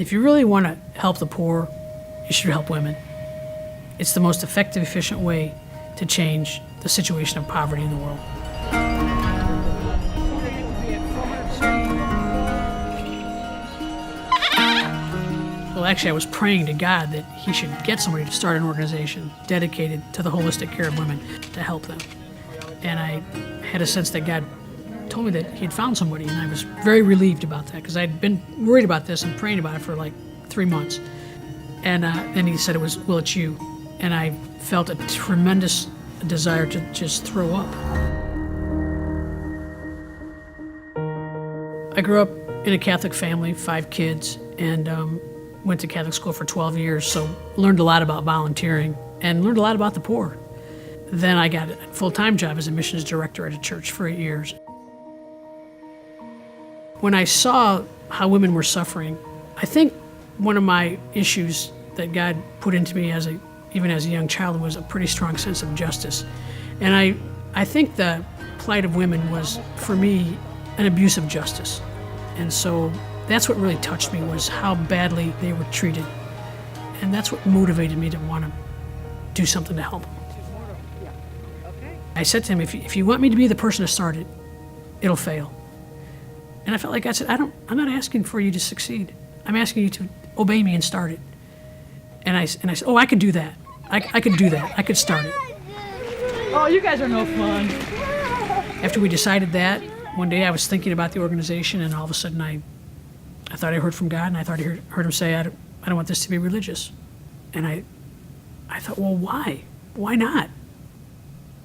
If you really want to help the poor, you should help women. It's the most effective, efficient way to change the situation of poverty in the world. Well, actually, I was praying to God that he should get somebody to start an organization dedicated to the holistic care of women to help them. And I had a sense that God told me that he'd found somebody, and I was very relieved about that because I'd been worried about this and praying about it for like 3 months. And then he said, well, it's you. And I felt a tremendous desire to just throw up. I grew up in a Catholic family, 5 kids, and went to Catholic school for 12 years, so learned a lot about volunteering and learned a lot about the poor. Then I got a full-time job as a missions director at a church for 8 years. When I saw how women were suffering, I think one of my issues that God put into me even as a young child was a pretty strong sense of justice. And I think the plight of women was, for me, an abuse of justice. And so that's what really touched me, was how badly they were treated. And that's what motivated me to want to do something to help them. I said to him, if you want me to be the person to start it, it'll fail. And I felt like I said, I'm not asking for you to succeed. I'm asking you to obey me and start it. And I said, oh, I could do that. I could do that. I could start it. Oh, you guys are no fun. After we decided that, one day I was thinking about the organization, and all of a sudden I thought I heard from God, and I thought I heard him say, I don't want this to be religious. And I thought, well, why? Why not?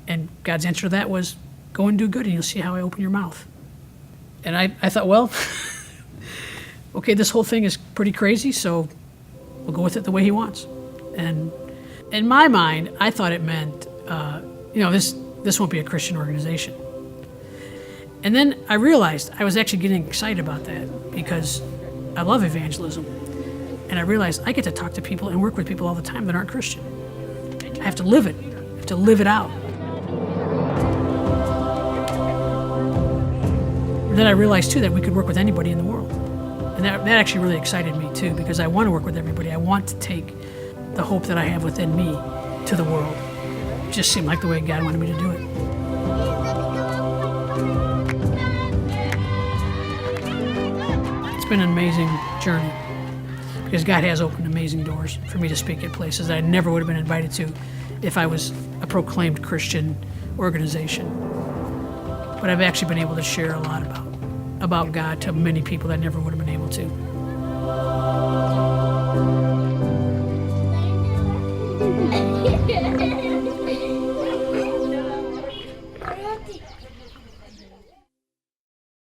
And God's answer to that was, go and do good, and you'll see how I open your mouth. And I thought, well, okay, this whole thing is pretty crazy, so we'll go with it the way he wants. And in my mind, I thought it meant, this won't be a Christian organization. And then I realized I was actually getting excited about that because I love evangelism. And I realized I get to talk to people and work with people all the time that aren't Christian. I have to live it. I have to live it out. Then I realized, too, that we could work with anybody in the world. And that actually really excited me, too, because I want to work with everybody. I want to take the hope that I have within me to the world. It just seemed like the way God wanted me to do it. It's been an amazing journey because God has opened amazing doors for me to speak at places that I never would have been invited to if I was a proclaimed Christian organization. But I've actually been able to share a lot about God to many people that never would have been able to.